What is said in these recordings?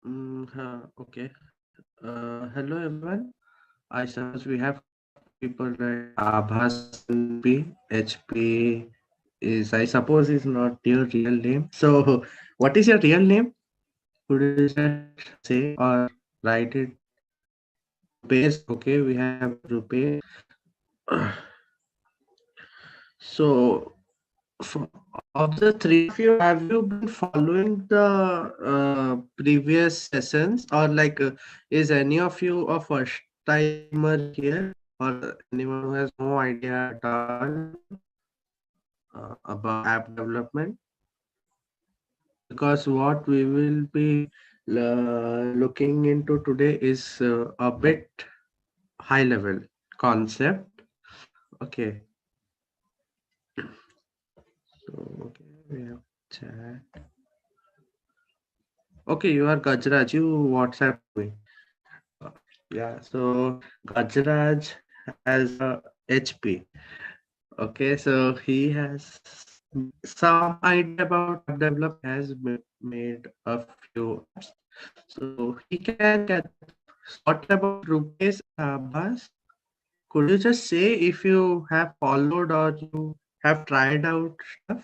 Okay. Hello everyone. I suppose we have people like Abhas and P. HP is, I suppose, is not your real name. So, what is your real name? Could you just say or write it? Rupesh. Okay, we have Rupesh. So, of the three of you, have you been following the previous sessions, or like, is any of you a first timer here, or anyone who has no idea at all about app development? Because what we will be looking into today is a bit high level concept. Okay, so okay, we have chat. Okay, you are Gajraj. You WhatsApp me. Uh, yeah, so Gajraj has a HP. Okay, so he has some idea about app development. Has made a few apps, so he can catch up. So what about Rupesh and Abbas? Could you just say if you have followed or you have tried out stuff?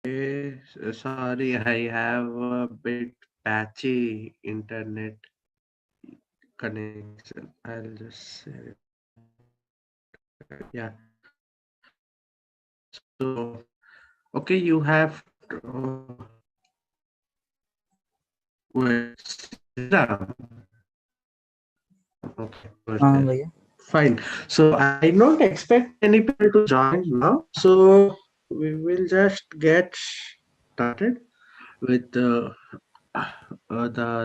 Okay, sorry, I have a bit patchy internet connection. I'll just say it. Yeah. So, okay, you have wait, Sriram. Okay, was हाँ there. भैया। Fine. So I don't expect any people to join now. So we will just get started with the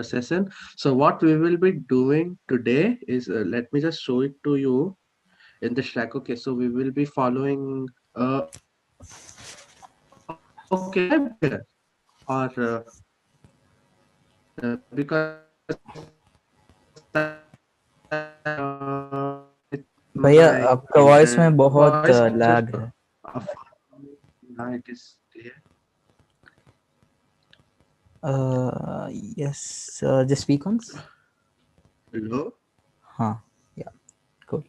session. So what we will be doing today is, let me just show it to you in the Slack. Okay, so we will be following. Okay, am I here? Or because with भैया my आपका voice में internet बहुत voice just lag है। uh, now it is clear. Yes, just speak once। Hello. हाँ, या cool।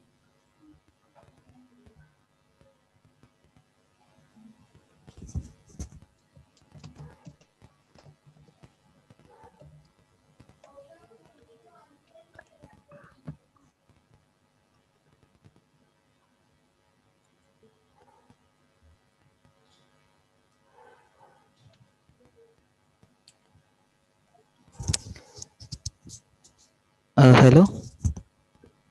Hello.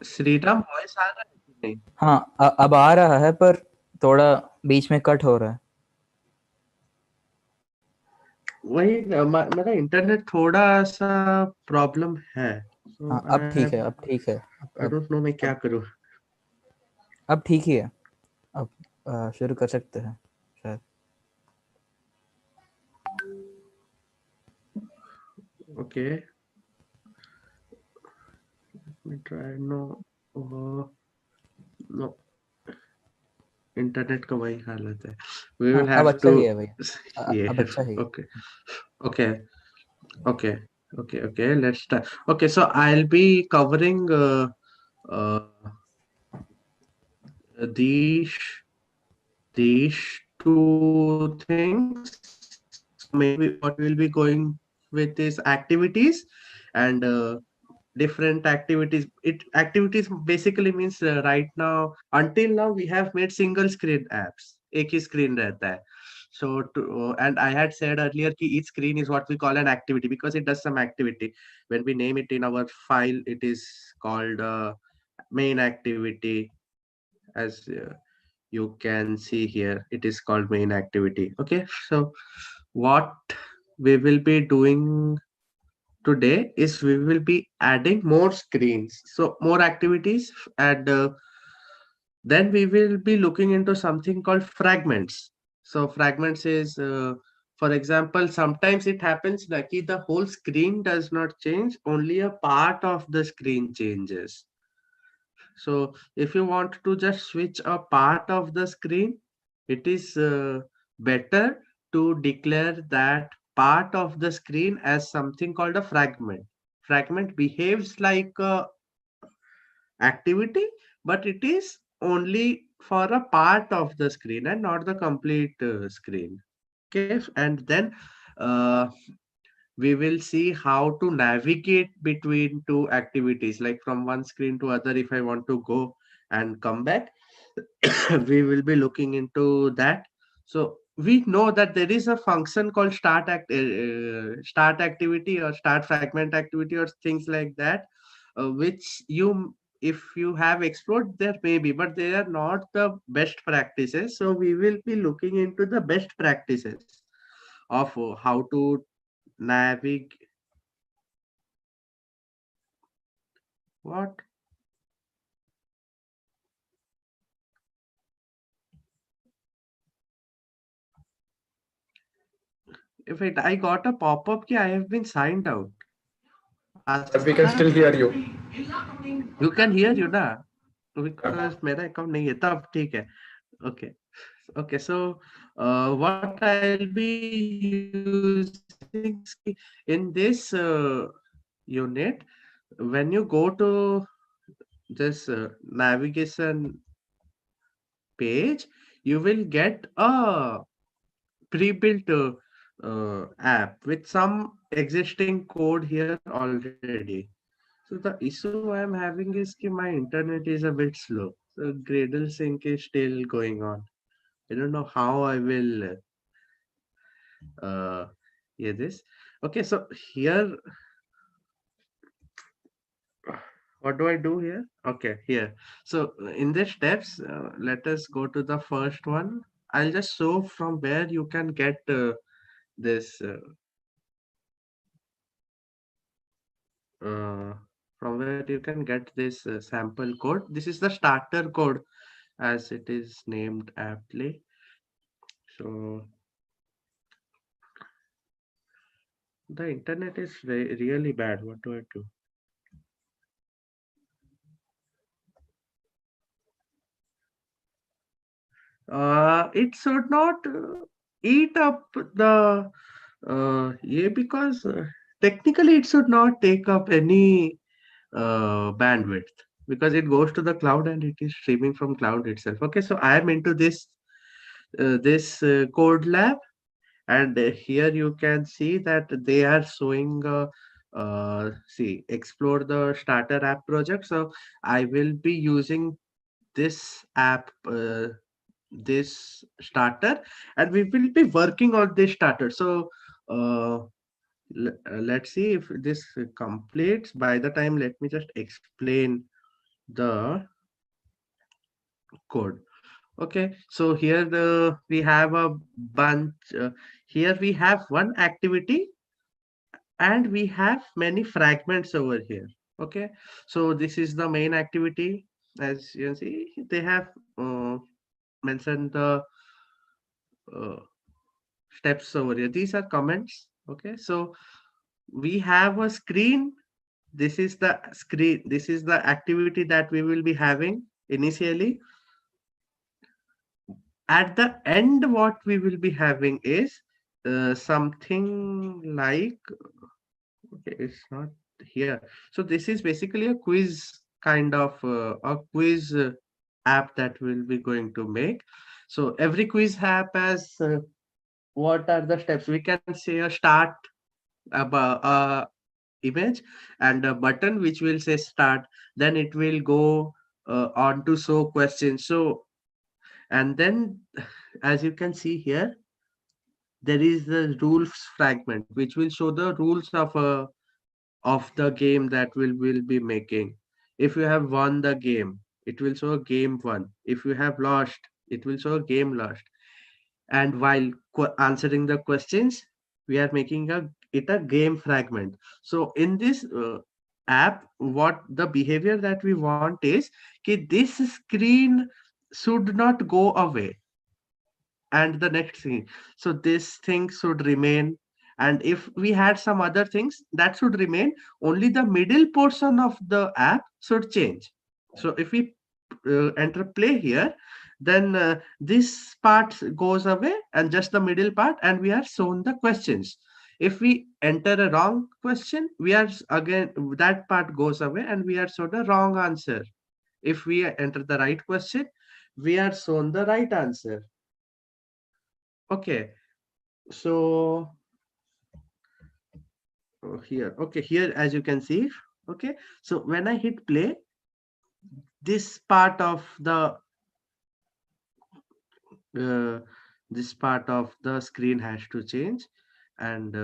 Shriram voice आ रहा है कि नहीं? हाँ, अब आ रहा है पर थोड़ा बीच में कट हो रहा है। वही मेरा इंटरनेट थोड़ा सा प्रॉब्लम है, so हाँ, अब ठीक है, अब ठीक है। I अब don't know मैं क्या अब करूँ. अब ठीक ही है। अब शुरू कर सकते हैं शायद। Okay, let me try. No, no, internet का वही हालत है. We हाँ, will अब have अच्छा to. ही है भैया। अब Yeah. अच्छा ही है। Okay. Okay. Okay. Okay. Let's start. Okay, so I'll be covering uh, these these two things. Maybe what we'll be going with is activities and different activities. It activities basically means right now, until now we have made single screen apps. एक ही screen रहता है. So and I had said earlier कि each screen is what we call an activity because it does some activity. When we name it in our file, it is called main activity. As you can see here, it is called main activity. Okay, so what we will be doing today is we will be adding more screens, so more activities, and then we will be looking into something called fragments. So fragments is, for example, sometimes it happens like the whole screen does not change, only a part of the screen changes. So if you want to just switch a part of the screen, it is better to declare that part of the screen as something called a fragment. Fragment behaves like a activity, but it is only for a part of the screen and not the complete screen. Okay, and then uh, we will see how to navigate between two activities, like from one screen to other. If I want to go and come back, we will be looking into that. So we know that there is a function called start activity or start fragment activity or things like that, which you, if you have explored, there may be, but they are not the best practices. So we will be looking into the best practices of how to navigate. What? If it, I got a pop-up कि I have been signed out. But we Askar, can still hear you. you can hear you ना? Yeah. Because मेरा account नहीं है, तब ठीक है. Okay. Okay. So, what I'll be using in this unit, when you go to this navigation page, you will get a pre-built app with some existing code here already. So the issue I'm having is that my internet is a bit slow. So Gradle sync is still going on. I don't know how I will uh, hear this. Okay, so here, what do I do here? Okay, here. So in the steps, let us go to the first one. I'll just show from where you can get this uh, from where you can get this sample code. This is the starter code as it is named aptly. So the internet is really bad. What do I do? It should not eat up the yeah, because technically it should not take up any bandwidth, because it goes to the cloud and it is streaming from cloud itself. Okay, so I am into this code lab, and here you can see that they are showing see, explore the starter app project. So I will be using this app, this starter, and we will be working on this starter. So uh, let's see if this completes. By the time, let me just explain the code. Okay, so here we have a bunch. Here we have one activity, and we have many fragments over here. Okay, so this is the main activity. As you can see, they have mentioned the uh, steps over here. These are comments. Okay, so we have a screen. This is the screen. This is the activity that we will be having initially. At the end, what we will be having is something like, okay, it's not here. So this is basically a quiz, kind of a quiz app that we'll be going to make. So every quiz app has what are the steps? We can say a start about image and a button which will say start. Then it will go on to show questions. So, and then as you can see here, there is the rules fragment which will show the rules of the game that will be making. If you have won the game, it will show game won. If you have lost, it will show game lost. and while answering the questions, we are making it a game fragment. So in this app, what the behavior that we want is this screen should not go away, and the next thing, so this thing should remain, and if we had some other things that should remain, only the middle portion of the app should change. So if we enter play here, then this part goes away and just the middle part, and we are shown the questions. If we enter a wrong question, we are again, that part goes away and we are shown a wrong answer. If we enter the right question, we are shown the right answer. Okay, so here, okay, here as you can see, okay, so when I hit play, this part of the uh, this part of the screen has to change, and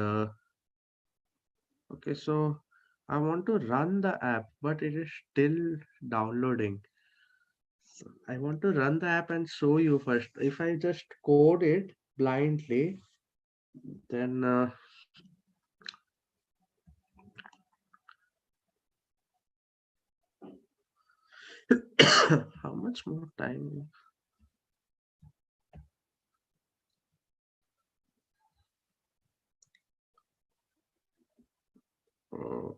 okay, so I want to run the app, but it is still downloading. So I want to run the app and show you first. If I just code it blindly, then how much more time? Uh,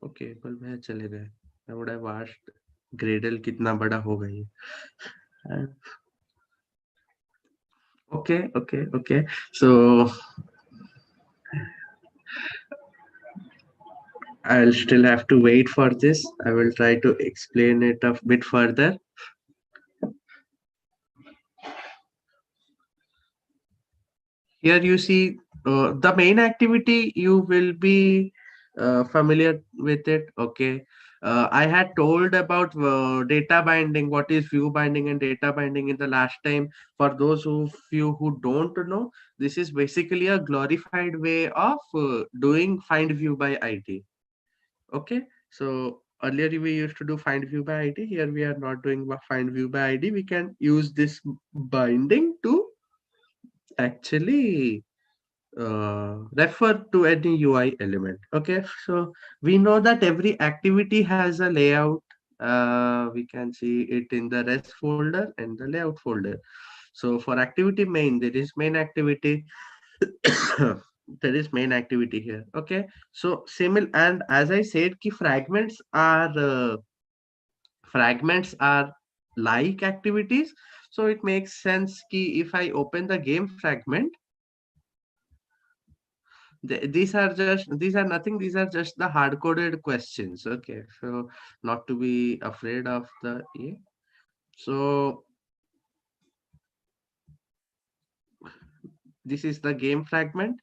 okay पर वह चले गए. I would have asked Gradle कितना बड़ा होगा ये. Okay, okay, okay. So I'll still have to wait for this. I will try to explain it a bit further. Here you see the main activity, you will be familiar with it. Okay. I had told about data binding, what is view binding and data binding in the last time. For those of you who don't know, this is basically a glorified way of doing find view by ID. Okay. So earlier we used to do find view by ID. Here we are not doing find view by ID. We can use this binding to actually refer to any UI element. Okay, so we know that every activity has a layout. We can see it in the res folder and the layout folder. So for activity main, there is main activity. There is main activity here. Okay, so similar, and as I said, ki fragments are like activities. So it makes sense ki if I open the game fragment, these are nothing, these are just the hard coded questions. Okay, so not to be afraid of the so this is the game fragment,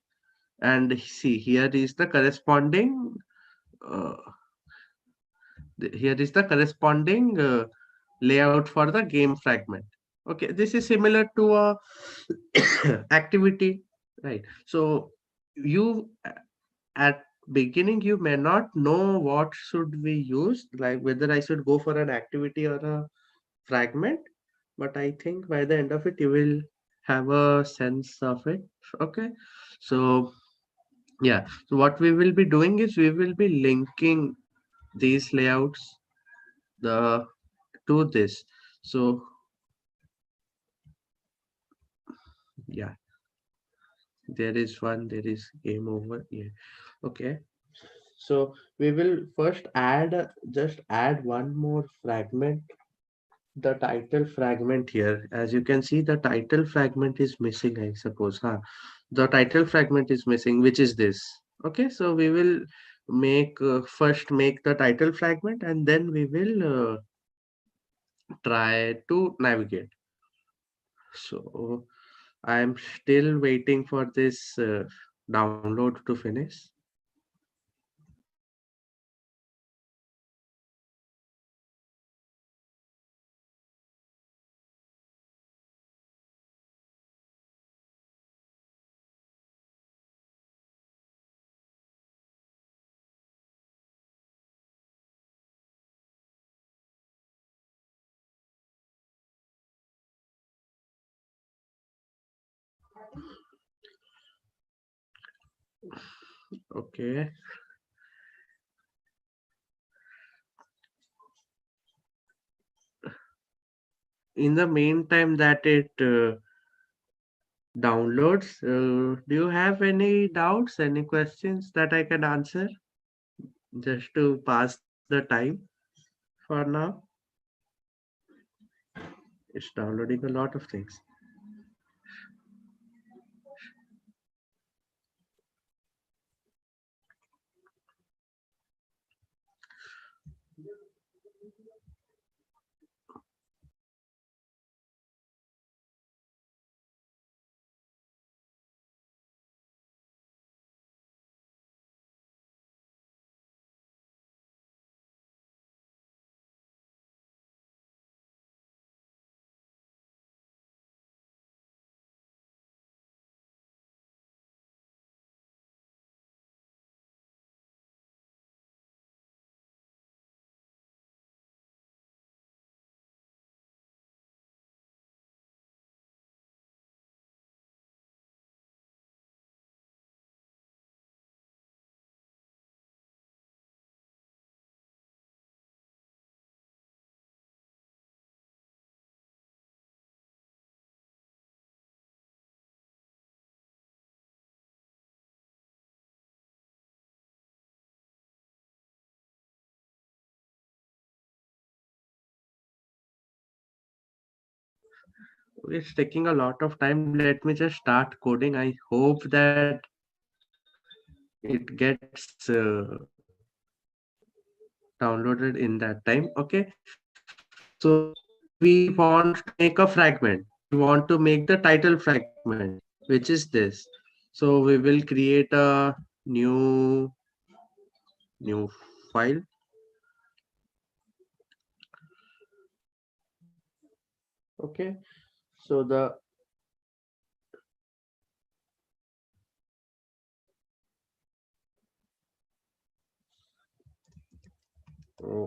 and see, here is the corresponding uh, here is the corresponding layout for the game fragment. Okay, this is similar to a activity, right? So you at beginning you may not know what should we use, like whether I should go for an activity or a fragment, but I think by the end of it you will have a sense of it. Okay, so yeah, so what we will be doing is we will be linking these layouts the to this. So yeah, there is one, there is game over here. Okay, so we will first add just add one more fragment, the title fragment. Here as you can see, the title fragment is missing, I suppose. The title fragment is missing, which is this. Okay, so we will make first make the title fragment, and then we will try to navigate. So I am still waiting for this download to finish. Okay. In the meantime that it downloads, do you have any doubts, any questions that I can answer just to pass the time for now? It's downloading a lot of things. It's taking a lot of time. Let me just start coding. I hope that it gets downloaded in that time. Okay. So we want to make a fragment. We want to make the title fragment, which is this. So we will create a new file. Okay. So the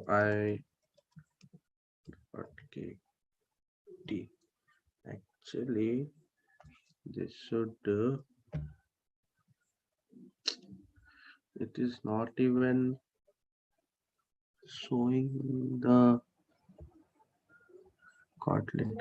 I okay. T. Actually, this should it is not even showing the Kotlin.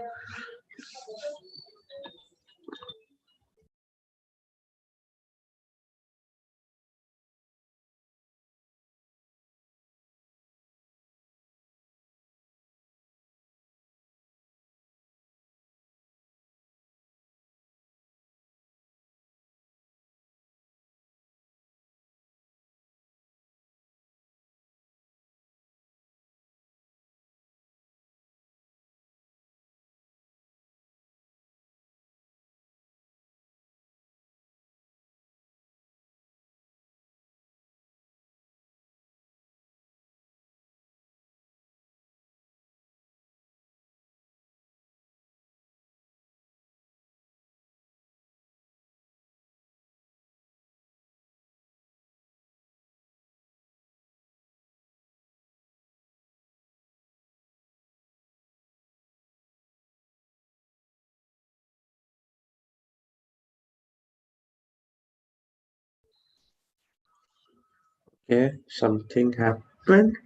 Okay, something happened.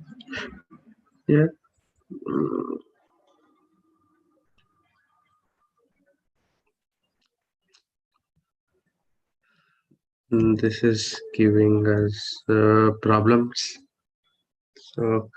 Yeah. This is giving us problems. So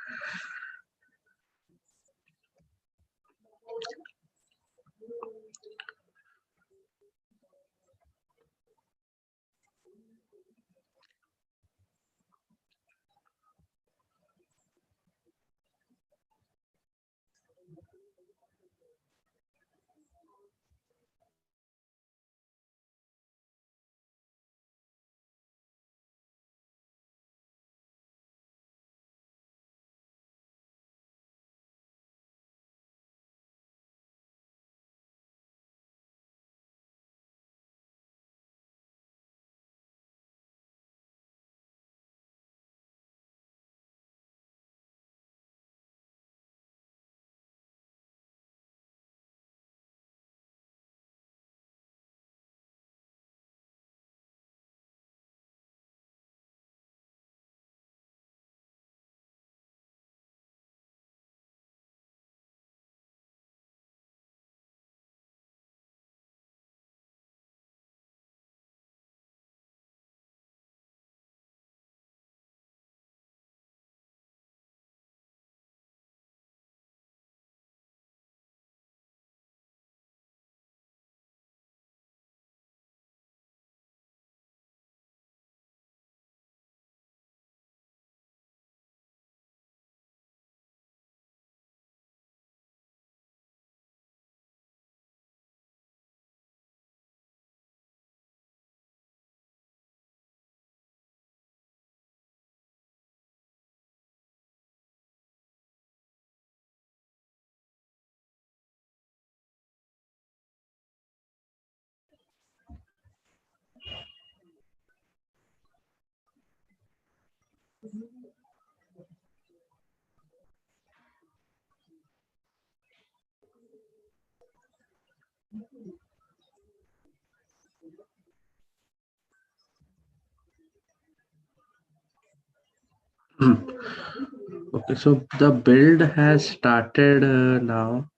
Okay, so the build has started now.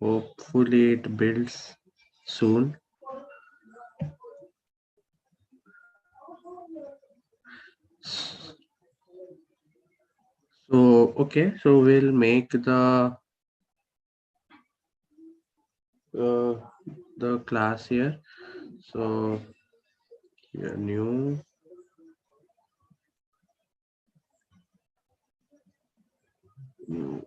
Hopefully, it builds soon. So, okay, so we'll make uh, the class here. So, here, new. new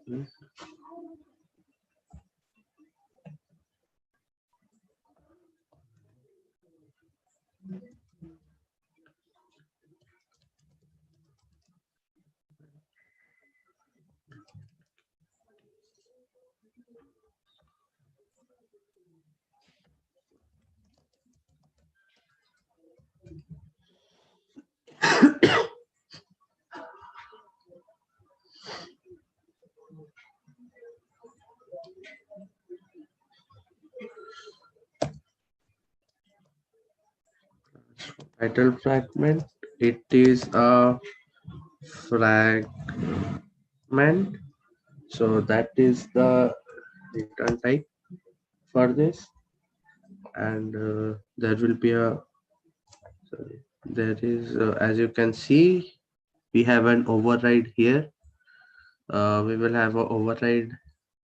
title fragment. It is a fragment. So that is the return type for this, and there will be a sorry, there is as you can see, we have an override here. We will have an override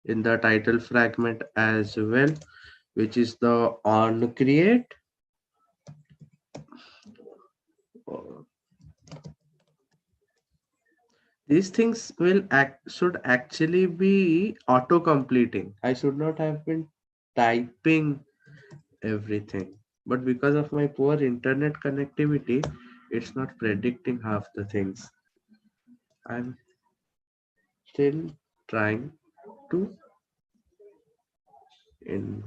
in the title fragment as well, which is the on create. Uh, these things will should actually be auto completing. I should not have been typing everything, but because of my poor internet connectivity, it's not predicting half the things. I'm still trying to in